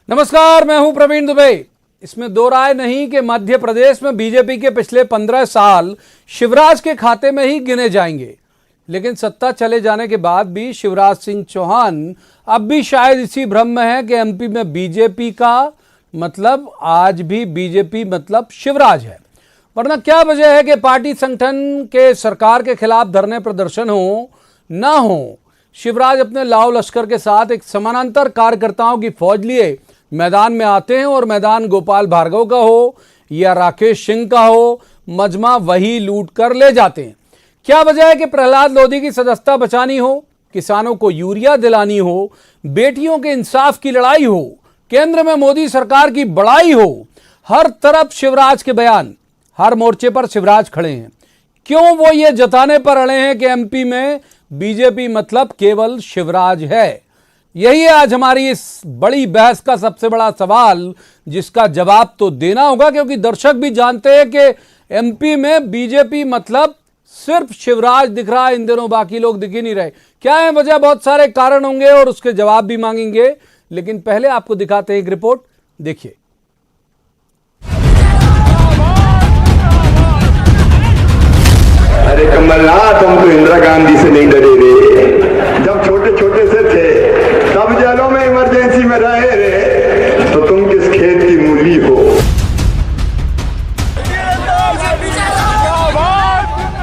नमस्कार, मैं हूं प्रवीण दुबे। इसमें दो राय नहीं कि मध्य प्रदेश में बीजेपी के पिछले 15 साल शिवराज के खाते में ही गिने जाएंगे। लेकिन सत्ता चले जाने के बाद भी शिवराज सिंह चौहान अब भी शायद इसी भ्रम में है कि एमपी में बीजेपी का मतलब आज भी बीजेपी मतलब शिवराज है। वरना क्या वजह है कि पार्टी संगठन के सरकार के खिलाफ धरने प्रदर्शन हो ना हो, शिवराज अपने लाव लश्कर के साथ एक समानांतर कार्यकर्ताओं की फौज लिए मैदान में आते हैं और मैदान गोपाल भार्गव का हो या राकेश सिंह का हो, मजमा वही लूट कर ले जाते हैं। क्या वजह है कि प्रहलाद लोधी की सदस्यता बचानी हो, किसानों को यूरिया दिलानी हो, बेटियों के इंसाफ की लड़ाई हो, केंद्र में मोदी सरकार की बड़ाई हो, हर तरफ शिवराज के बयान, हर मोर्चे पर शिवराज खड़े हैं। क्यों वो ये जताने पर अड़े हैं कि एमपी में बीजेपी मतलब केवल शिवराज है? यही है आज हमारी इस बड़ी बहस का सबसे बड़ा सवाल, जिसका जवाब तो देना होगा, क्योंकि दर्शक भी जानते हैं कि एमपी में बीजेपी मतलब सिर्फ शिवराज दिख रहा है इन दिनों, बाकी लोग दिख ही नहीं रहे। क्या है वजह? बहुत सारे कारण होंगे और उसके जवाब भी मांगेंगे, लेकिन पहले आपको दिखाते हैं एक रिपोर्ट, देखिए। अरे कमलनाथ, हम तो इंदिरा गांधी से नहीं डरे रे। जब छोटे छोटे से थे तब जेलों में इमरजेंसी में रहे रे, तो तुम किस खेत की मूली हो?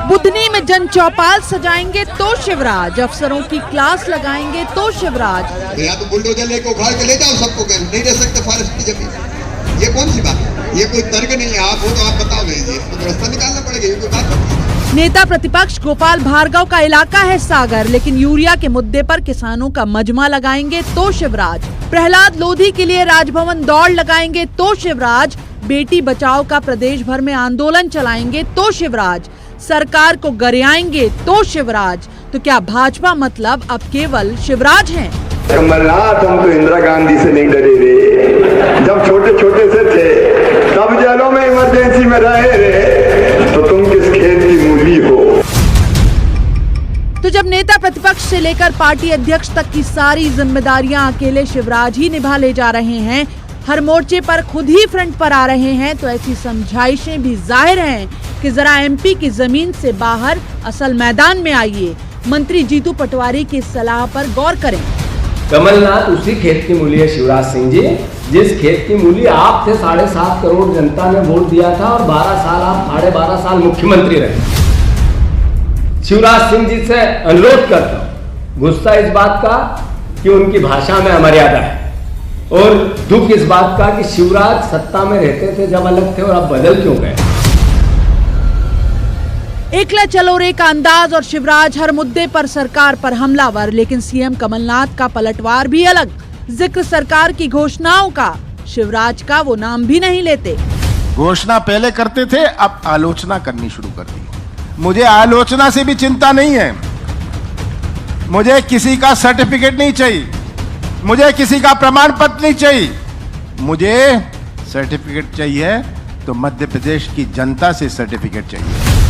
बुधनी में जन चौपाल सजाएंगे तो शिवराज, अफसरों की क्लास लगाएंगे तो शिवराज। या तो बुलडोजर लेके उखाड़ के ले जाओ सबको, नहीं दे सकते फॉरेस्ट की जमीन। ये कौन सी बात है? ये कोई तर्क नहीं है। आप हो तो आप बताओ, नहीं इसको रास्ता निकालना पड़ेगा, ये कोई बात नहीं। नेता प्रतिपक्ष गोपाल भार्गव का इलाका है सागर, लेकिन यूरिया के मुद्दे पर किसानों का मजमा लगाएंगे तो शिवराज। प्रहलाद लोधी के लिए राजभवन दौड़ लगाएंगे तो शिवराज। बेटी बचाओ का प्रदेश भर में आंदोलन चलाएंगे तो शिवराज। सरकार को गरियाएंगे तो शिवराज। तो क्या भाजपा मतलब अब केवल शिवराज हैं? कमलनाथ, हम तो इंदिरा गांधी से नहीं डरे रे। जब छोटे छोटे से थे तब जेलों में इमरजेंसी में रहे रे, तो तुम किस खेत की मूली हो? तो जब नेता प्रतिपक्ष से लेकर पार्टी अध्यक्ष तक की सारी जिम्मेदारियां अकेले शिवराज ही निभा ले जा रहे हैं, हर मोर्चे पर खुद ही फ्रंट पर आ रहे हैं, तो ऐसी समझाइशें भी जाहिर हैं कि जरा एमपी की जमीन से बाहर असल मैदान में आइए। मंत्री जीतू पटवारी की सलाह पर गौर करें। कमलनाथ उसी खेत की मूली है शिवराज सिंह जी, जिस खेत की मूली आप थे। 7.5 करोड़ जनता ने वोट दिया था और 12 साल आप 12.5 साल मुख्यमंत्री रहे। शिवराज सिंह जी से अनुरोध करता हूं, गुस्सा इस बात का कि उनकी भाषा में अमर्यादा है, और दुख इस बात का कि शिवराज सत्ता में रहते थे जब अलग थे और अब बदल क्यों गए। एकला चलोरे का अंदाज और शिवराज हर मुद्दे पर सरकार पर हमलावर, लेकिन सीएम कमलनाथ का पलटवार भी अलग। जिक्र सरकार की घोषणाओं का, शिवराज का वो नाम भी नहीं लेते। घोषणा पहले करते थे, अब आलोचना करनी शुरू कर दी। मुझे आलोचना से भी चिंता नहीं है। मुझे किसी का सर्टिफिकेट नहीं चाहिए, मुझे किसी का प्रमाण पत्र नहीं चाहिए। मुझे सर्टिफिकेट चाहिए तो मध्य प्रदेश की जनता से सर्टिफिकेट चाहिए।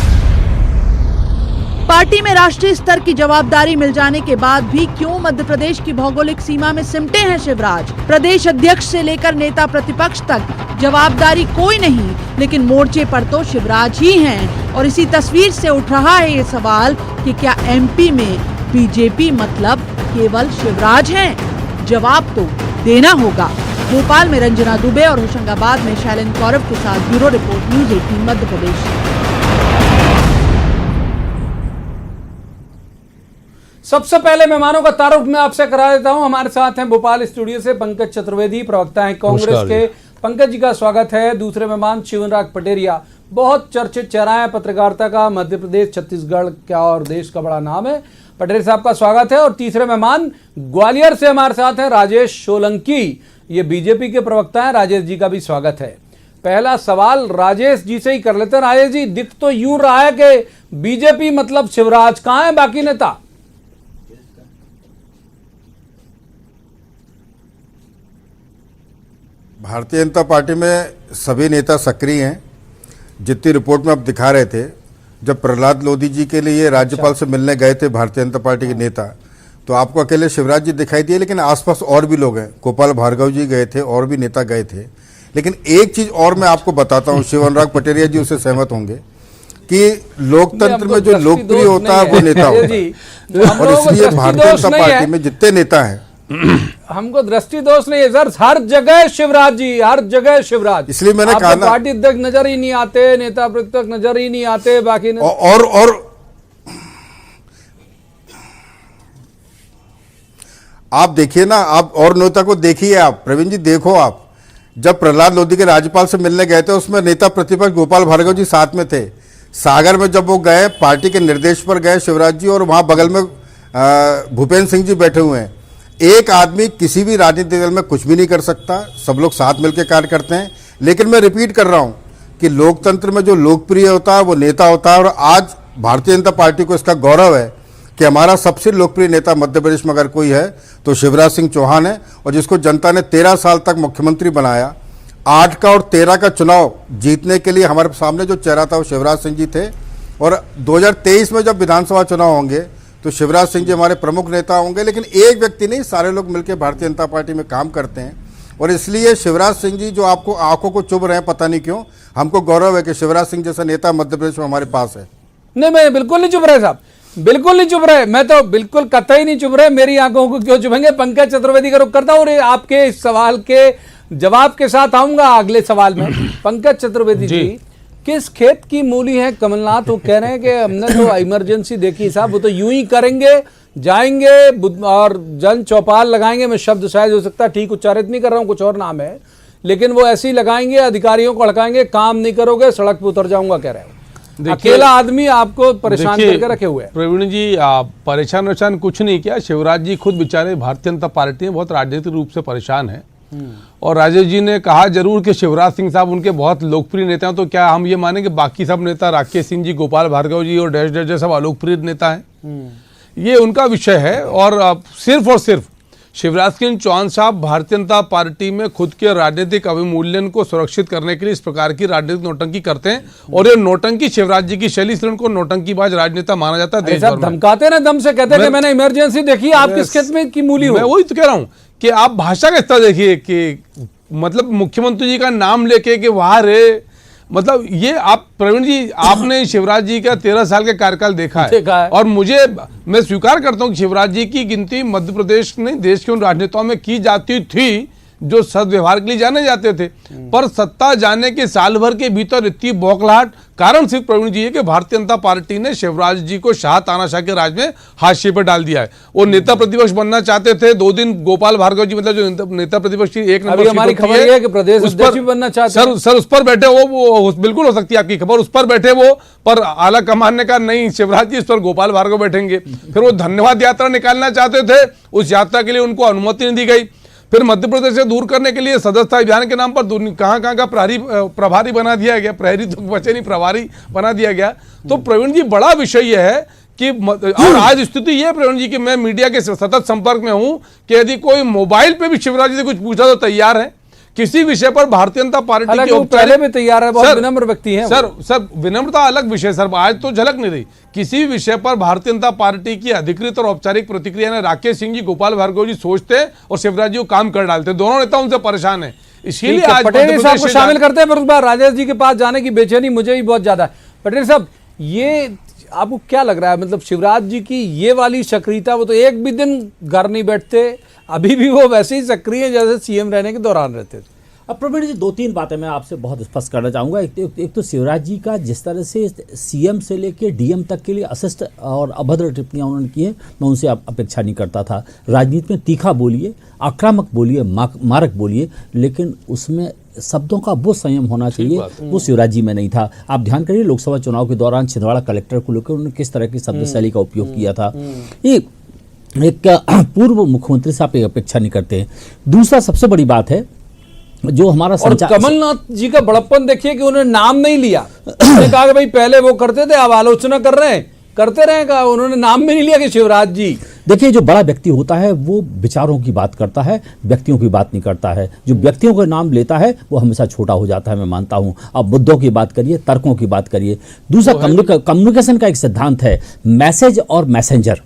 पार्टी में राष्ट्रीय स्तर की जवाबदारी मिल जाने के बाद भी क्यों मध्य प्रदेश की भौगोलिक सीमा में सिमटे हैं शिवराज? प्रदेश अध्यक्ष से लेकर नेता प्रतिपक्ष तक जवाबदारी कोई नहीं, लेकिन मोर्चे पर तो शिवराज ही हैं। और इसी तस्वीर से उठ रहा है ये सवाल कि क्या एमपी में बीजेपी मतलब केवल शिवराज हैं? जवाब तो देना होगा। भोपाल में रंजना दुबे और होशंगाबाद में शैलन कौरव के साथ bureau report, news 18 Madhya Pradesh. सबसे पहले मेहमानों का तारुफ मैं आपसे करा देता हूं। हमारे साथ हैं भोपाल स्टूडियो से पंकज चतुर्वेदी, प्रवक्ता हैं कांग्रेस के। पंकज जी का स्वागत है। दूसरे मेहमान शिवराज पटेरिया, बहुत चर्चित चेहरा है पत्रकारिता का, मध्य प्रदेश, छत्तीसगढ़ का और देश का बड़ा नाम है। पटेल साहब का स्वागत है। और तीसरे मेहमान ग्वालियर से हमारे साथ हैं राजेश सोलंकी, ये बीजेपी के प्रवक्ता हैं। राजेश जी का भी स्वागत है। पहला सवाल राजेश जी से ही कर लेते हैं। राजेश जी, दिख तो यूं रहा है कि बीजेपी मतलब शिवराज, कहां है बाकी नेता? भारतीय जनता पार्टी में सभी नेता सक्रिय हैं। जितनी रिपोर्ट में आप दिखा रहे थे, जब प्रहलाद लोधी जी के लिए राज्यपाल से मिलने गए थे भारतीय जनता पार्टी के नेता, तो आपको अकेले शिवराज जी दिखाई दिए, लेकिन आसपास और भी लोग हैं। गोपाल भार्गव जी गए थे, और भी नेता गए थे। लेकिन एक चीज और मैं आपको बताता हूं, शिव अनुराग पटेरिया जी उससे सहमत होंगे कि लोकतंत्र में जो लोकप्रिय होता है वो नेता होता है। और इसलिए भारतीय जनता पार्टी में जितने नेता हैं, हमको दृष्टि दोष नहीं है सर, हर जगह शिवराज जी, हर जगह शिवराज। इसलिए मैंने आपको कहा ना, पार्टी अध्यक्ष नजर ही नहीं आते, नेता प्रतिपक्ष नजर ही नहीं आते, बाकी और आप देखिए ना, आप और नेता को देखिए, आप प्रवीण जी देखो, आप जब प्रहलाद लोधी के राज्यपाल से मिलने गए थे, उसमें नेता प्रतिपक्ष गोपाल भार्गव जी साथ में थे। सागर में जब वो गए, पार्टी के निर्देश पर गए शिवराज जी, और वहां बगल में भूपेंद्र सिंह जी बैठे हुए हैं। एक आदमी किसी भी राजनीतिक दल में कुछ भी नहीं कर सकता, सब लोग साथ मिलकर कार्य करते हैं। लेकिन मैं रिपीट कर रहा हूं कि लोकतंत्र में जो लोकप्रिय होता है वो नेता होता है। और आज भारतीय जनता पार्टी को इसका गौरव है कि हमारा सबसे लोकप्रिय नेता मध्य प्रदेश में अगर कोई है तो शिवराज सिंह चौहान है, और जिसको जनता ने 13 साल तक मुख्यमंत्री बनाया। 8 का और 13 का चुनाव जीतने के लिए हमारे सामने जो चेहरा था वो शिवराज सिंह जी थे। और 2023 में जब विधानसभा चुनाव होंगे तो शिवराज सिंह जी हमारे प्रमुख नेता होंगे। लेकिन एक व्यक्ति नहीं, सारे लोग मिलकर भारतीय जनता पार्टी में काम करते हैं। और इसलिए शिवराज सिंह जी जो आपको आंखों को चुभ रहे हैं, पता नहीं क्यों, हमको गौरव है कि शिवराज सिंह जैसा नेता मध्य प्रदेश में हमारे पास है। नहीं, मैं बिल्कुल नहीं चुप रहे साहब, बिल्कुल नहीं चुप रहे, मैं तो बिल्कुल कतई नहीं चुप रहे। मेरी आंखों को क्यों चुभेंगे? पंकज चतुर्वेदी का रुख करता हूं और आपके इस सवाल के जवाब के साथ आऊंगा अगले सवाल में। पंकज चतुर्वेदी जी, किस खेत की मूली है कमलनाथ? वो कह रहे हैं कि हमने तो इमरजेंसी देखी साहब, वो तो यूं ही करेंगे, जाएंगे और जन चौपाल लगाएंगे। मैं शब्द शायद हो सकता है ठीक उच्चारित नहीं कर रहा हूं, कुछ और नाम है, लेकिन वो ऐसे ही लगाएंगे, अधिकारियों को हड़काएंगे, काम नहीं करोगे सड़क पे उतर जाऊंगा कह रहे हैं। अकेला आदमी आपको परेशान करके रखे हुए हैं। प्रवीण जी, परेशान कुछ नहीं किया। शिवराज जी खुद बेचारे भारतीय जनता पार्टी में बहुत राजनीतिक रूप से परेशान है। और राजेश जी ने कहा जरूर कि शिवराज सिंह साहब उनके बहुत लोकप्रिय नेता हैं, तो क्या हम ये माने कि बाकी सब नेता राकेश सिंह जी, गोपाल भार्गव जी और डैश डैश सब अलोकप्रिय नेता हैं? ये उनका विषय है। और सिर्फ शिवराज सिंह चौहान साहब भारतीय जनता पार्टी में खुद के राजनीतिक अवमूल्यन को सुरक्षित करने के लिए इस प्रकार की राजनीतिक नौटंकी करते हैं। और ये नौटंकी शिवराज जी की शैली, इसलिए उनको नौटंकीबाज राजनेता माना जाता है। देश भर में धमकाते ना, दम से कहते हैं कि मैंने इमरजेंसी देखी, आप किस खेत में की मूली हो? मैं वही तो कह रहा हूं कि आप भाषा का स्तर देखिए कि मतलब मुख्यमंत्री जी का नाम लेके कि वहां रे, मतलब ये आप प्रवीण जी, आपने शिवराज जी का 13 साल का कार्यकाल देखा है। और मैं स्वीकार करता हूं कि शिवराज जी की गिनती मध्य प्रदेश ने देश के उन राजनेताओं में की जाती थी जो सद्व्यवहार के लिए जाने जाते थे। पर सत्ता जाने के साल भर के भीतर इतनी बौखलाहट, कारण सिर्फ प्रवीण जी है कि भारतीय जनता पार्टी ने शिवराज जी को शाह तानाशाह के राज में हाशिए पर डाल दिया है। वो नेता प्रतिपक्ष बनना चाहते थे, 2 दिन गोपाल भार्गव जी, मतलब जो नेता प्रतिपक्ष की 1 नंबर हमारी खबर है कि प्रदेश अध्यक्ष भी बनना चाहते हैं। सर उस पर बैठे वो बिल्कुल हो सकती है आपकी खबर, उस पर बैठे वो, पर आला कमान ने कहा नहीं शिवराज जी, इस पर गोपाल भार्गव बैठेंगे। फिर वो धन्यवाद यात्रा निकालना चाहते थे, उस यात्रा के लिए उनको अनुमति नहीं दी गई। फिर मध्य प्रदेश से दूर करने के लिए सदस्यता अभियान के नाम पर कहां का प्रभारी बना दिया गया, प्रहरी तो बचे नहीं, प्रभारी बना दिया गया। तो प्रवीण जी, बड़ा विषय यह है कि और आज स्थिति यह है प्रवीण जी कि मैं मीडिया के सतत संपर्क में हूं कि यदि कोई मोबाइल पे भी शिवराज जी से कुछ पूछा तो तैयार है किसी विषय पर। भारतीय जनता पार्टी की पहले भी तैयार है, बहुत विनम्र व्यक्ति हैं सर विनम्रता अलग विषय सर, आज तो झलक नहीं रही। किसी विषय पर भारतीय जनता पार्टी की अधिकृत और औपचारिक प्रतिक्रिया ने राकेश सिंह जी, गोपाल भार्गव जी सोचते और शिवराज जी को काम कर डालते, दोनों नेता उनसे परेशान है। इसीलिए आज पटेल साहब को शामिल करते हैं, पर उस बार राजेश जी के पास जाने की बेचैनी मुझे भी बहुत ज्यादा है। पटेल साहब, ये आपको क्या लग रहा है, मतलब शिवराज जी की ये वाली सक्रियता, वो तो एक भी दिन घर नहीं बैठते, अभी भी वो वैसे ही सक्रिय जैसे सीएम रहने के दौरान रहते थे। अब प्रवीण जी, 2-3 बातें मैं आपसे बहुत स्पष्ट करना चाहूँगा। एक तो शिवराज जी का जिस तरह से सीएम से लेके डीएम तक के लिए अशिष्ट और अभद्र टिप्पणियाँ उन्होंने की है, मैं उनसे अपेक्षा नहीं करता था। राजनीति में तीखा बोलिए, आक्रामक बोलिए, मारक बोलिए, लेकिन उसमें शब्दों का वो संयम होना चाहिए, वो शिवराज जी में नहीं था। आप ध्यान करिए, लोकसभा चुनाव के दौरान छिंदवाड़ा कलेक्टर को लेकर उन्होंने किस तरह की शब्द शैली का उपयोग किया था। एक पूर्व मुख्यमंत्री से आप अपेक्षा नहीं करते। दूसरा सबसे बड़ी बात है जो हमारा और कमलनाथ जी का बड़प्पन देखिए कि उन्होंने नाम नहीं लिया। उन्होंने कहा कि भाई पहले वो करते थे, अब आलोचना कर रहे हैं, करते रहे, कहा उन्होंने नाम भी नहीं लिया कि शिवराज जी। देखिए, जो बड़ा व्यक्ति होता है वो विचारों की बात करता है, व्यक्तियों की बात नहीं करता है। जो व्यक्तियों का नाम लेता है वो हमेशा छोटा हो जाता है, मैं मानता हूं। अब मुद्दों की बात करिए, तर्कों की बात करिए। दूसरा, कम्युनिकेशन का एक सिद्धांत है, मैसेज और मैसेंजर।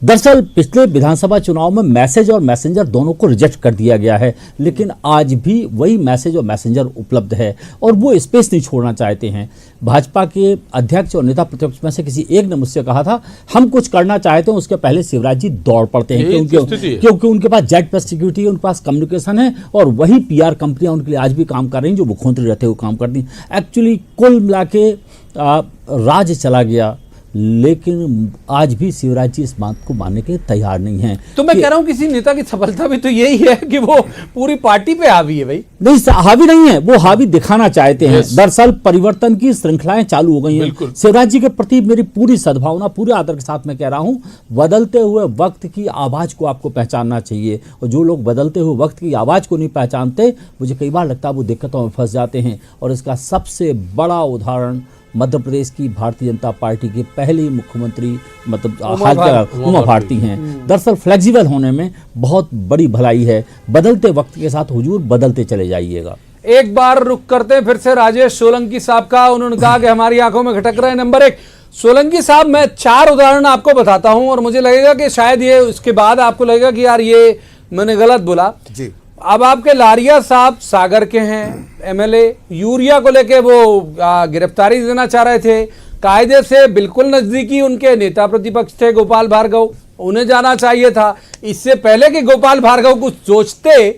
दरअसल पिछले विधानसभा चुनाव में मैसेज और मैसेंजर दोनों को रिजेक्ट कर दिया गया है, लेकिन आज भी वही मैसेज और मैसेंजर उपलब्ध है और वो स्पेस नहीं छोड़ना चाहते हैं। भाजपा के अध्यक्ष और नेता प्रतिपक्ष में से किसी एक ने मुझसे कहा था, हम कुछ करना चाहते हैं उसके पहले शिवराज जी दौड़ पड़ते हैं, क्योंकि उनके पास जेट प्लस सिक्योरिटी है, उनके पास कम्युनिकेशन है और वही PR कंपनियां उनके लिए आज भी काम कर रही हैं जो मुख्यमंत्री रहते हुए काम करती हैं। एक्चुअली कुल मिला के राज चला गया, लेकिन आज भी शिवराज जी इस बात को मानने के लिए तैयार नहीं हैं। तो मैं कह रहा हूं किसी नेता की सफलता भी तो यही है कि वो पूरी पार्टी पे हावी है भाई। नहीं, हावी नहीं है, वो हावी दिखाना चाहते हैं। दरअसल परिवर्तन की श्रृंखलाएं चालू हो गई हैं। शिवराज जी के प्रति मेरी पूरी सद्भावना, पूरे आदर के साथ मैं कह रहा हूं, बदलते हुए वक्त की आवाज को आपको पहचानना चाहिए और जो लोग बदलते हुए वक्त की आवाज को नहीं पहचानते, मुझे कई बार लगता है वो दिक्कतों में फंस जाते हैं। और इसका सबसे बड़ा उदाहरण मध्य प्रदेश की भारतीय जनता पार्टी के पहले मुख्यमंत्री उमा भारती हैं। दरअसल फ्लेक्सिबल होने में बहुत बड़ी भलाई है। बदलते वक्त के साथ हुजूर बदलते चले जाइएगा। एक बार रुक करते फिर से राजेश सोलंकी साहब का। उन्होंने कहा कि हमारी आंखों में खटक रहे हैं। नंबर 1 सोलंकी साहब, मैं 4 उदाहरण आपको बताता हूं और मुझे लगेगा कि शायद ये उसके बाद आपको लगेगा कि यार ये मैंने गलत बोला जी। अब आपके लारिया साहब सागर के हैं MLA, यूरिया को लेके वो गिरफ्तारी देना चाह रहे थे। कायदे से बिल्कुल नजदीकी उनके नेता प्रतिपक्ष थे गोपाल भार्गव, उन्हें जाना चाहिए था। इससे पहले कि गोपाल भार्गव कुछ सोचते,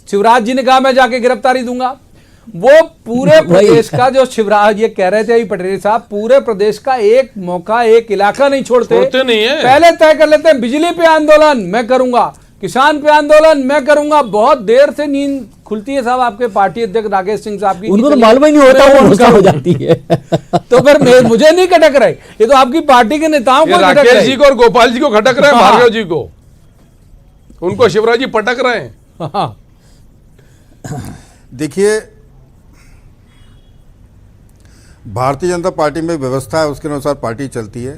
शिवराज जी ने कहा मैं जाके गिरफ्तारी दूंगा। वो पूरे प्रदेश का जो शिवराज ये कह रहे थे पटेल साहब, पूरे प्रदेश का एक मौका, एक इलाका नहीं छोड़ते नहीं है। पहले तय कर लेते हैं बिजली पे आंदोलन मैं करूंगा, किसान पे आंदोलन मैं करूंगा। बहुत देर से नींद खुलती है साहब आपके पार्टी अध्यक्ष राकेश सिंह साहब की। उनको तो मालूम ही नहीं होता, वो गुस्सा हो जाती है। तो फिर मुझे नहीं खटक रहे, ये तो आपकी पार्टी के नेताओं को राकेश जी को और गोपाल जी को खटक रहे हैं, भार्गव जी को, उनको शिवराज जी पटक रहे हैं। देखिए, भारतीय जनता पार्टी में व्यवस्था है, उसके अनुसार पार्टी चलती है।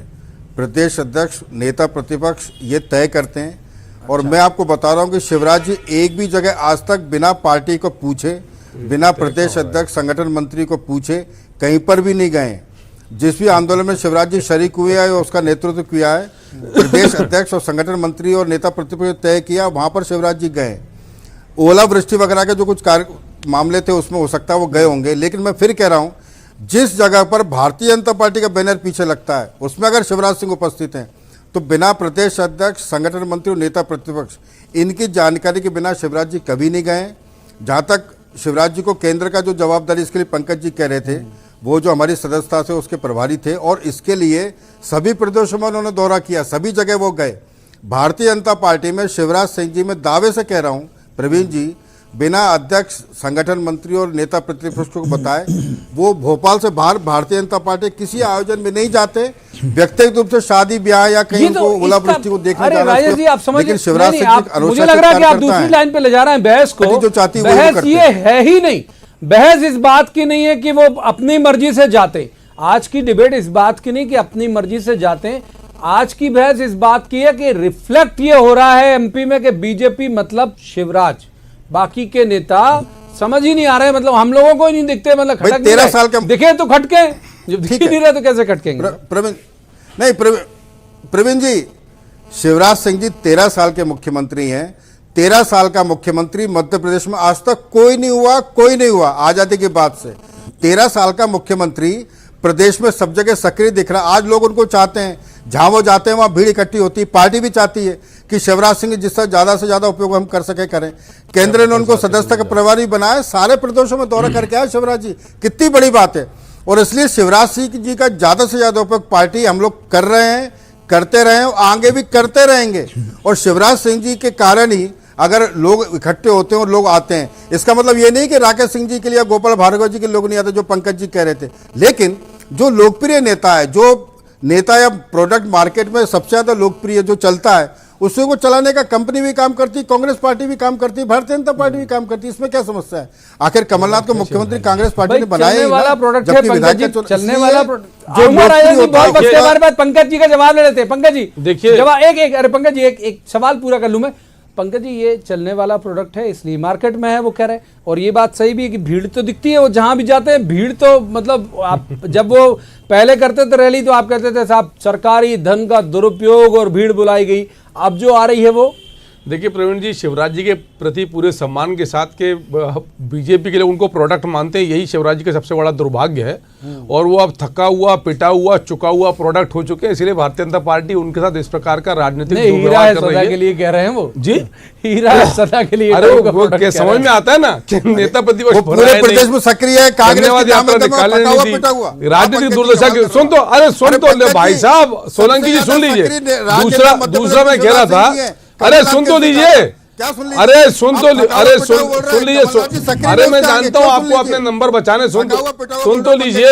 प्रदेश अध्यक्ष, नेता प्रतिपक्ष ये तय करते हैं। और मैं आपको बता रहा हूं कि शिवराज जी एक भी जगह आज तक बिना पार्टी को पूछे, बिना प्रदेश अध्यक्ष, संगठन मंत्री को पूछे कहीं पर भी नहीं गए। जिस भी आंदोलन में शिवराज जी शरीक हुए हैं, उसका नेतृत्व किया है प्रदेश अध्यक्ष और संगठन मंत्री और नेता प्रतिपक्ष तय किया, वहां पर शिवराज जी गए। ओलावृष्टि वगैरह के जो कुछ मामले थे उसमें हो सकता है वो गए होंगे, लेकिन मैं फिर कह रहा हूं, जिस जगह पर भारतीय जनता पार्टी का बैनर पीछे लगता है उसमें अगर शिवराज सिंह उपस्थित हैं तो बिना प्रदेश अध्यक्ष, संगठन मंत्री और नेता प्रतिपक्ष इनकी जानकारी के बिना शिवराज जी कभी नहीं गए। जहां तक शिवराज जी को केंद्र का जो जवाबदारी, इसके लिए पंकज जी कह रहे थे, वो जो हमारी सदस्यता से उसके प्रभारी थे और इसके लिए सभी प्रदेशों में उन्होंने दौरा किया, सभी जगह वो गए। भारतीय जनता पार्टी में शिवराज सिंह जी, मैं दावे से कह रहा हूँ प्रवीण जी, बिना अध्यक्ष, संगठन मंत्री और नेता प्रतिपक्ष को बताए वो भोपाल से बाहर भारतीय जनता पार्टी किसी आयोजन में नहीं जाते। व्यक्तिगत रूप से शादी ब्याह या कहीं तो उनको ओलावृष्टि को देखने जा रहे हैं, लेकिन शिवराज सिंह मुझे लग रहा है कि आप दूसरी लाइन पे ले जा रहे हैं बहस को। जो चाहती है बहस ये है ही नहीं, बहस इस बात की नहीं है कि वो अपनी मर्जी से जाते। आज की डिबेट इस बात की नहीं कि अपनी मर्जी से जाते। आज की बहस इस बात की है कि रिफ्लेक्ट ये हो रहा है MP में कि बीजेपी मतलब शिवराज, बाकी के नेता समझ ही नहीं आ रहे। मतलब हम लोगों को ही नहीं दिखते, मतलब खटक 13 साल का दिखे तो खटके, जब दिख नहीं रहे तो कैसे खटकेंगे? प्रवीण जी, शिवराज सिंह जी 13 साल के मुख्यमंत्री हैं। 13 साल का मुख्यमंत्री मध्य प्रदेश में आज तक कोई नहीं हुआ आजादी के बाद से। 13 साल का मुख्यमंत्री प्रदेश में सब जगह सक्रिय दिख रहा। आज लोग उनको चाहते हैं, जहां वो जाते हैं वहां भीड़ इकट्ठी होती है। पार्टी भी चाहती है कि शिवराज सिंह जिससे ज्यादा से ज्यादा उपयोग हम कर सके करें। केंद्र ने उनको सदस्यता का प्रभारी बनाया, सारे प्रदेशों में दौरा करके आए शिवराज जी, कितनी बड़ी बात है। और इसलिए शिवराज सिंह जी का ज्यादा से ज्यादा उपयोग पार्टी हम लोग कर रहे हैं, करते रहे और आगे भी करते रहेंगे। और शिवराज सिंह जी के कारण ही अगर लोग इकट्ठे होते हैं और लोग आते हैं, इसका मतलब ये नहीं कि राकेश सिंह जी के लिए गोपाल भार्गव जी के लोग नहीं आते, जो पंकज जी कह रहे थे। लेकिन जो लोकप्रिय नेता है, जो नेता या प्रोडक्ट मार्केट में सबसे ज्यादा लोकप्रिय जो चलता है, उसे को चलाने का कंपनी भी काम करती है, कांग्रेस पार्टी भी काम करती है, भारतीय जनता पार्टी भी काम करती है। इसमें क्या समस्या है? आखिर कमलनाथ को मुख्यमंत्री कांग्रेस पार्टी ने बनाया चलने वाला प्रोडक्ट है पंकज जी, चलने वाला जो पंकज जी का जवाब ले लेते हैं। पंकज जी देखिए जवाब एक अरे पंकज जी एक सवाल पूरा कर लूं मैं। पंकज जी ये चलने वाला प्रोडक्ट है इसलिए मार्केट में है वो कह रहे हैं, और ये बात सही भी है कि भीड़ तो दिखती है, वो जहां भी जाते हैं भीड़ तो मतलब आप जब वो पहले करते थे रैली तो आप कहते थे साहब सरकारी धन का दुरुपयोग और भीड़ बुलाई गई, अब जो आ रही है वो देखिए प्रवीण जी, शिवराज जी के प्रति पूरे सम्मान के साथ के बीजेपी के लिए उनको प्रोडक्ट मानते हैं, यही शिवराज जी का सबसे बड़ा दुर्भाग्य है। और वो अब थका हुआ, पिटा हुआ, चुका हुआ प्रोडक्ट हो चुके हैं, इसलिए भारतीय जनता पार्टी उनके साथ इस प्रकार का राजनीतिक हीरा है सदा के लिए कह रहे हैं वो जी, हीरा है सदा के लिए। अरे वो समझ में आता है ना कि नेता प्रतिपक्ष पूरे प्रदेश में सक्रिय है, कांग्रेस राजनीतिक दुर्दशा की सुन तो, अरे सुन तो भाई साहब सोलंकी जी सुन लीजिए, दूसरा मैं कह रहा था, अरे सुन तो लीजिए, अरे सुन तो, अरे सुन लीजिए, अरे मैं जानता हूँ आपको अपने नंबर बचाने, सुन तो लीजिए,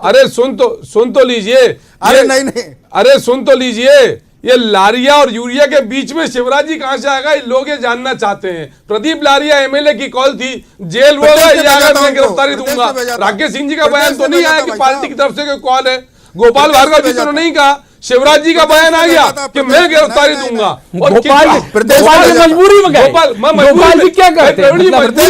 अरे सुन तो लीजिए, अरे नहीं, अरे सुन तो लीजिए, ये लारिया और यूरिया के बीच में शिवराज जी कहां से आएगा, लोग ये जानना चाहते हैं। प्रदीप लारिया एमएलए की कॉल थी, जेल होगा या अगर मैं गिरफ्तारी दूंगा। राकेश सिंह जी का बयान तो नहीं आया कि पार्टी की तरफ से कोई कॉल है। गोपाल भार्गव जी तो नहीं कहा, शिवराज जी का बयान आ गया कि मैं गिरफ्तारी दूंगा। और गोपाल मजबूरी में गए, गोपाल जी क्या करते हैं,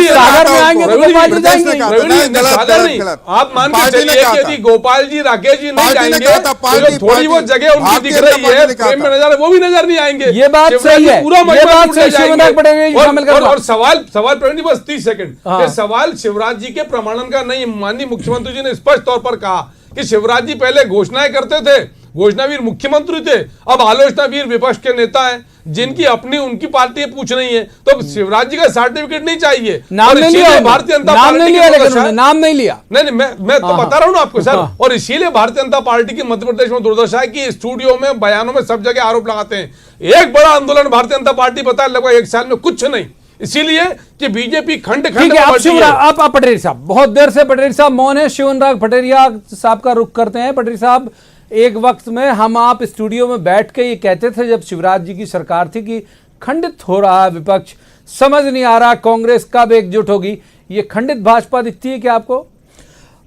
सागर में आएंगे तो गोपाल जी जाएंगे। आप मान के चलिए कि यदि गोपाल जी राकेश जी नहीं जाएंगे तो थोड़ी वो जगह उनकी दिख रही है, फ्रेम में नजर, वो भी नजर नहीं आएंगे। ये बात सही है, पूरा ये बात सही, शिवराज पटेल शामिल कर। और सवाल प्रवीण जी बस 30 सेकंड, सवाल शिवराज जी के प्रमाणन का नहीं, माननीय मुख्यमंत्री जी ने स्पष्ट तौर पर कहा कि शिवराज जी पहले घोषणाएं करते थे, घोषणावीर मुख्यमंत्री थे, अब आलोचनावीर विपक्ष के नेता हैं जिनकी अपनी उनकी पार्टी पूछ रही है, तो शिवराज जी का सर्टिफिकेट नहीं चाहिए। नाम नहीं लिया, भारतीय जनता नाम पार्टी नहीं लिया, लेकिन नाम नहीं लिया। नहीं, मैं तो बता रहा हूं ना आपको सर। और इसीलिए भारतीय जनता पार्टी की मध्य प्रदेश में दुर्दशा है कि स्टूडियो में, बयानों में सब जगह आरोप लगाते हैं। एक बड़ा आंदोलन भारतीय जनता पार्टी बताया लगभग 1 साल में कुछ नहीं, इसीलिए कि बीजेपी खंड खंड आप पटेल साहब बहुत देर से पटेल साहब मौन है, शिवराज पटेरिया साहब का रुख करते हैं। पटेल साहब, एक वक्त में हम आप स्टूडियो में बैठ के ये कहते थे जब शिवराज जी की सरकार थी कि खंडित हो रहा है विपक्ष, समझ नहीं आ रहा कांग्रेस कब एकजुट होगी। ये खंडित भाजपा दिखती है क्या आपको?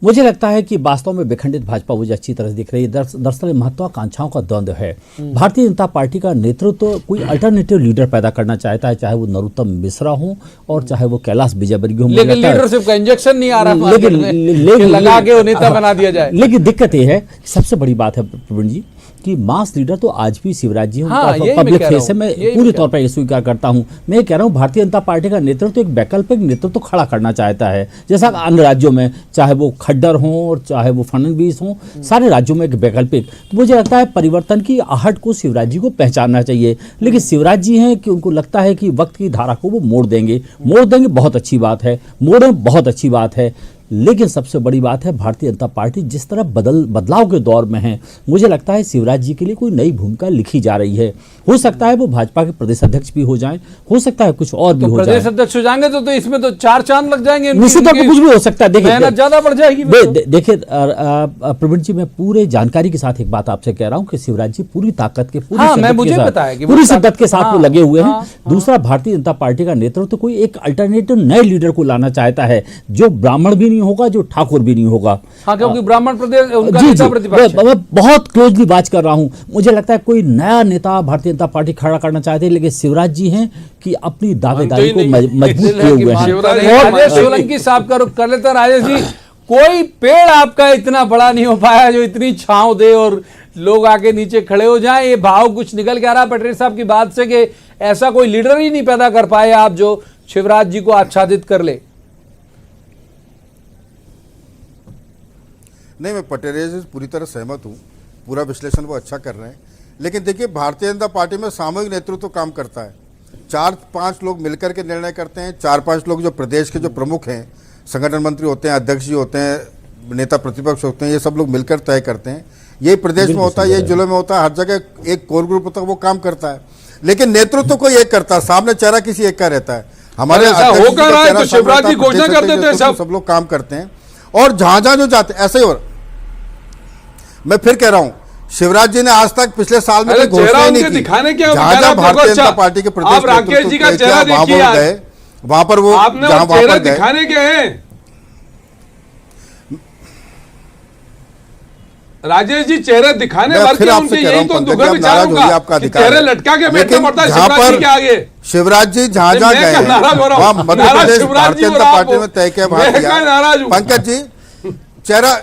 मुझे लगता है कि वास्तव में विखंडित भाजपा मुझे अच्छी तरह से दिख रही है। दरअसल महत्वाकांक्षाओं का द्वंद्व है। भारतीय जनता पार्टी का नेतृत्व कोई अल्टरनेटिव लीडर पैदा करना चाहता है, चाहे वो नरोत्तम मिश्रा हो और चाहे वो कैलाश विजयवर्गीय हो। लेकिन लीडरशिप का इंजेक्शन नहीं आ रहा, लेकिन लगा के नेता बना दिया जाए। लेकिन दिक्कत ये है, सबसे बड़ी बात है प्रवीण जी कि मास लीडर तो आज भी शिवराज जी हैं, पब्लिक फेस है, मैं पूरी तौर पर ये स्वीकार करता हूं। मैं कह रहा हूं भारतीय जनता पार्टी का नेतृत्व तो एक वैकल्पिक नेतृत्व खड़ा करना चाहता है, जैसा अन्य राज्यों में, चाहे वो खड्डर हों और चाहे वो फडणवीस हों, सारे राज्यों में एक वैकल्पिक। तो मुझे लगता है परिवर्तन की आहट को शिवराज जी को पहचानना चाहिए। लेकिन शिवराज जी हैं कि उनको लगता है कि वक्त की धारा को वो मोड़ देंगे, बहुत अच्छी बात है, मोड़ें, बहुत अच्छी बात है। लेकिन सबसे बड़ी बात है भारतीय जनता पार्टी जिस तरह बदलाव के दौर में है, मुझे लगता है शिवराज जी के लिए कोई नई भूमिका लिखी जा रही है। हो सकता है वो भाजपा के प्रदेश अध्यक्ष भी हो जाएं, हो सकता है कुछ और भी हो जाए। प्रदेश अध्यक्ष हो जाएंगे तो इसमें तो 4 चांद लग जाएंगे, निश्चित तौर पर कुछ भी हो सकता है। देखिए मेहनत ज्यादा बढ़ जाएगी। देखिए प्रवीण जी, मैं पूरे जानकारी के साथ एक बात आपसे कह रहा हूँ कि शिवराज जी पूरी ताकत के, पूरी शिद्दत के साथ वो लगे हुए हैं। दूसरा, भारतीय जनता पार्टी का नेतृत्व कोई एक अल्टरनेटिव नए लीडर को लाना चाहता है जो ब्राह्मण भी नहीं होगा, जो ठाकुर भी नहीं होगा। हाँ, क्योंकि ब्राह्मण प्रदेश उनका नेता प्रतिपक्ष है। मैं बहुत क्लोजली बात कर रहा हूं। मुझे लगता है कोई नया नेता भारतीय जनता पार्टी खड़ा करना चाहते हैं, लेकिन शिवराज जी हैं कि अपनी दावेदारी को मजबूत किए हुए हैं। राजेश सोलंकी साहब का रुख कर लेते हैं। राजेश जी, कोई पेड़ आपका इतना बड़ा नहीं हो पाया जो इतनी छांव दे और लोग आके नीचे खड़े हो जाएं। ये भाव कुछ निकल के आ रहा पटेल साहब की बात से कि ऐसा कोई लीडर ही नहीं पैदा कर पाए आप जो शिवराज जी को आच्छादित कर ले। नहीं, मैं पटेरिया से पूरी तरह सहमत हूँ, पूरा विश्लेषण वो अच्छा कर रहे हैं। लेकिन देखिए, भारतीय जनता पार्टी में सामूहिक नेतृत्व काम करता है। 4-5 लोग मिलकर के निर्णय करते हैं। 4-5 लोग जो प्रदेश के जो प्रमुख हैं, संगठन मंत्री होते हैं, अध्यक्ष जी होते हैं, नेता प्रतिपक्ष होते हैं, ये सब लोग मिलकर तय करते हैं। यही प्रदेश में होता है, यही जिले में होता है, हर जगह एक कोर ग्रुप होता है, वो काम करता है। लेकिन नेतृत्व कोई एक करता है, सामने चेहरा किसी एक का रहता है। हमारे शिवराज जी घोषणा कर देते हैं, सब लोग काम करते हैं और जहां जहां जो जाते ऐसे ही। और मैं फिर कह रहा हूं, शिवराज जी ने आज तक पिछले साल में घोषणा नहीं की। दिखाने क्या जहां भारतीय जनता पार्टी के प्रदेश राकेश जी का चेहरा देखिए, वहां पर वो चेहरा दिखाने के हैं। राजेश जी चेहरे दिखाने मैं भर फिर के आपसे उनके कह रहा यही हूं, तो पंकज दुख जी, है आप नाराज बेचारों होइए, आपका का कि अधिकार चेहरे है। लटका के बैठना लेकिन पड़ता है जहां शिवराज जी पर के आगे। शिवराज जी जहां मैं गए क्या नाराज हो रहा हूं? वहां मध्य नाराज प्रदेश शिवराज जी भारतीय और जनता आप पार्टी हो। में तय किया मैं क्या नाराज हूं? पंकज जी चेहरा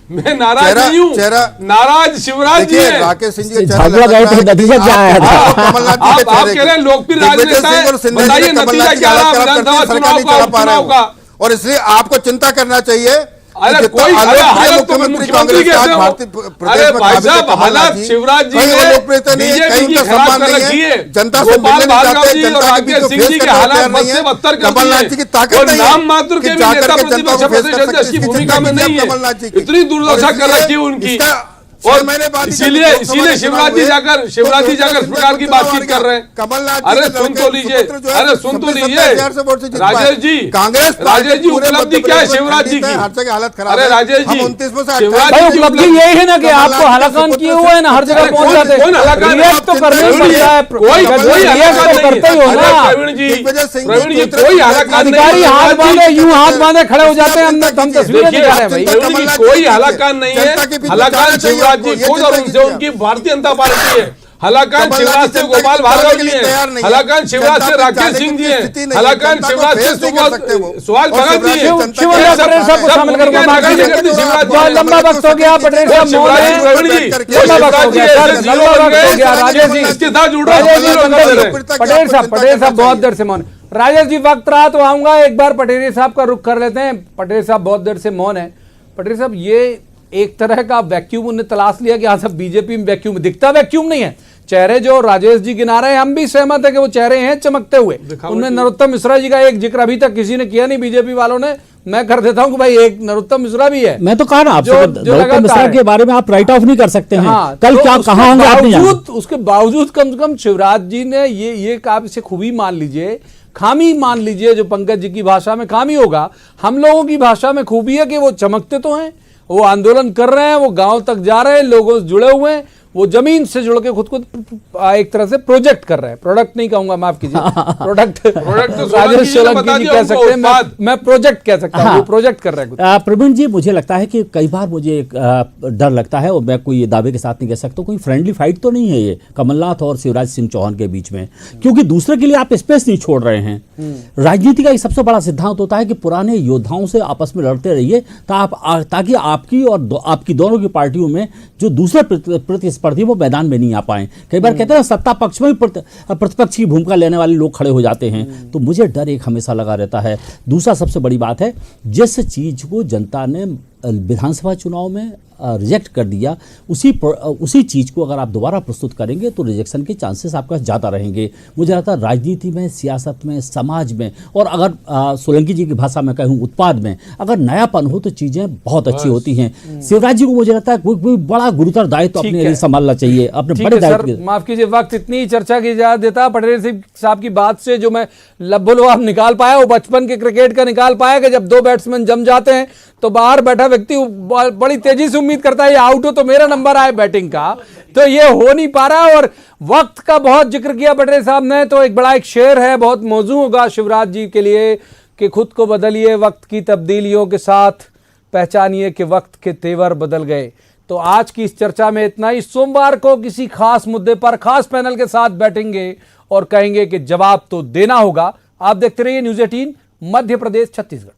मैं नाराज चेहरा- नहीं हूं, चेहरा- नाराज शिवराज जी देखिए हैं। राकेश सिंह जी का से चेहरा झाबुआ लटक गए रहा थे, है कि नतीजा क्या आया था? आप कमलनाथ जी के आप चेहरे कह रहे हैं लोकप्रिय दिग्विजय राजनेता सिंह है, और सिंधिया जी बताइए ने कमलनाथ नतीजा की क्या हालत रहा खराब करते विधानसभा हैं, सरकार नहीं चुनाव चला का, पा रहे उपचुनाव का? हो। और इसलिए आपको चिंता करना चाहिए अरे कि कोई जितना अरे लोकप्रिय हालत तो मुख्यमंत्री मुख्यमंत्री कांग्रेस कैसे आज हो? भारतीय प्रदेश अरे में भाई काबिज है साहब कमलनाथ हालत जी। शिवराज जी कहीं वो ने लोकप्रियता नहीं है, बीजेपी कहीं की उनका खराब सम्मान कर नहीं रखी है, है। जनता से गोपाल मिलने नहीं भार्गव जाते, जी जनता और के बीच राकेश को सिंह फेस जी की करने को हालत तैयार बद नहीं से है। बदतर कर दी कमलनाथ जी की है। ताकत और नहीं है नाम मात्र कि के भी जाकर नेता के जनता प्रतिपक्ष को फेस कर प्रतिशत सकते इसकी हैं। भूमिका में नहीं है। कमलनाथ जी की। इतनी दुर्दशा और कर इसलिए रखी है उनकी। इसका और 6 महीने बाद ही जब इसीलिए लोकसभा इसीलिए के चुनाव शिवराज जी हुए, जाकर तो शिवराज जी जाकर ज्योतिरादित्य सरकार की सिंधिया बातचीत कर रहे हैं। कमलनाथ जी अरे के सुन तो लड़के लीजिए, सुपुत्र जो है, अरे सुन तो 26-27 लीजिए हजार से वोट से जीत पाए। राजेश जी, कांग्रेस राजेश जी पूरे उपलब्धि मध्य क्या है प्रदेश में शिवराज जी खंडित है, की? हर जगह हालत खराब अरे है। राजेश हम जी, 29 में से शिवराज 28 जी उपलब्धि यही है ना कि आपको हलाकान किए हुए हैं ना, हर जगह पहुंच जाते कौन हलाकान? रिएक्ट तो करना ही पड़ता है, कोई रिएक्ट तो करते ही हो अरे ना। प्रवीण जी, दिग्विजय सिंह प्रवीण जी पुत्र कोई दिग्विजय हलाकान नहीं अधिकारी है। हाथ बांधे यूं हाथ बांधे खड़े हो जाते हैं, हम तस्वीरें देखिए, दिखा रहे हैं भाई। प्रवीण जी कोई हलाकान नहीं है। हलाकान शिवराज जी खुद और उनसे उनकी भारतीय जनता पार्टी है। हलाकान शिवराज से गोपाल भार्गव जी हैं, हलाकान शिवराज से राकेश सिंह जी हैं, हलाकान शिवराज से सुभाष भगत जी हैं। शिवराज पटेल साहब को शामिल कर बहुत लंबा वक्त हो गया, पटेल साहब मौन हैं। प्रवीण जी, लंबा वक्त हो गया सर, लंबा वक्त हो गया। राजेश जी इसके साथ जुड़ रहा राजेश जी, है। पटेल साहब बहुत देर से मौन। राजेश जी वक्त रहा तो आऊंगा, एक बार पटेल साहब का रुख कर लेते हैं। पटेल साहब बहुत देर से मौन है। पटेल साहब ये एक तरह का वैक्यूम उन्हें तलाश लिया कि हाँ सब बीजेपी में वैक्यूम दिखता, वैक्यूम नहीं है। चेहरे जो राजेश जी गिना रहे हैं, हम भी सहमत है कि वो चेहरे हैं चमकते हुए। उनमें नरोत्तम मिश्रा जी का एक जिक्र अभी तक किसी ने किया नहीं बीजेपी वालों ने। मैं कर देता हूं कि भाई एक नरोत्तम मिश्रा भी है। मैं तो कहा ना आपसे, जो नरोत्तम मिश्रा के बारे में आप राइट ऑफ नहीं कर सकते हैं। हाँ, कल तो क्या उसके कहा होंगे आप नहीं जानते। बावजूद, उसके बावजूद कम से कम शिवराज जी ने ये आप इसे खूबी मान लीजिए, खामी मान लीजिए, जो पंकज जी की भाषा में खामी होगा, हम लोगों की भाषा में खूबी है कि वो चमकते तो हैं, वो आंदोलन कर रहे हैं, वो गांव तक जा रहे हैं, लोगों से जुड़े हुए हैं, वो जमीन से जुड़ के खुद को एक तरह से प्रोजेक्ट कर रहे हैं। प्रोडक्ट नहीं कहूंगा, माफ कीजिए, प्रोडक्ट तो राजेश सोलंकी जी कह सकते हैं, मैं प्रोजेक्ट कह सकता हूँ, वो प्रोजेक्ट कर रहे हैं। प्रवीण जी, मुझे लगता है कि कई बार मुझे एक डर लगता है, और मैं कोई ये दावे के साथ नहीं कह सकता, कोई फ्रेंडली फाइट तो नहीं है ये कमलनाथ और शिवराज सिंह चौहान के बीच में, क्योंकि दूसरे के लिए आप स्पेस नहीं छोड़ रहे हैं। राजनीति का एक सबसे बड़ा सिद्धांत होता है कि पुराने योद्धाओं से आपस में लड़ते रहिए, ताकि आपकी और आपकी दोनों की पार्टियों में जो दूसरे प्रतिस्पर्धी वो मैदान में नहीं आ पाए। कई बार कहते हैं सत्ता पक्ष में प्रतिपक्ष की भूमिका लेने वाले लोग खड़े हो जाते हैं, तो मुझे डर एक हमेशा लगा रहता है। दूसरा सबसे बड़ी बात है, जिस चीज को जनता ने विधानसभा चुनाव में रिजेक्ट कर दिया, उसी चीज को अगर आप दोबारा प्रस्तुत करेंगे तो रिजेक्शन के चांसेस आपके पास ज़्यादा रहेंगे। मुझे लगता है राजनीति में, सियासत में, समाज में, और अगर सोलंकी जी की भाषा में कहूँ उत्पाद में, अगर नयापन हो तो चीज़ें बहुत अच्छी होती हैं। शिवराज जी को मुझे लगता है कोई बड़ा गुरुतर दायित्व अपने लिए संभालना चाहिए, अपने बड़े दायित्व। माफ कीजिए, वक्त इतनी चर्चा की इजाजत देता। पटेल साहब की बात से जो मैं लब्बुलवाब निकाल पाया, वो बचपन के क्रिकेट का निकाल पाया कि जब दो बैट्समैन जम जाते हैं तो बाहर बैठा व्यक्ति बड़ी तेजी से उम्मीद करता है ये आउट हो तो मेरा नंबर आए बैटिंग का, तो ये हो नहीं पा रहा। और वक्त का बहुत जिक्र किया पटेल साहब ने, तो एक बड़ा एक शेर है, बहुत मौजू होगा शिवराज जी के लिए कि खुद को बदलिए वक्त की तब्दीलियों के साथ, पहचानिए कि वक्त के तेवर बदल गए। तो आज की इस चर्चा में इतना ही। सोमवार को किसी खास मुद्दे पर खास पैनल के साथ बैठेंगे और कहेंगे कि जवाब तो देना होगा। आप देखते रहिए न्यूज़ 18 मध्य प्रदेश छत्तीसगढ़।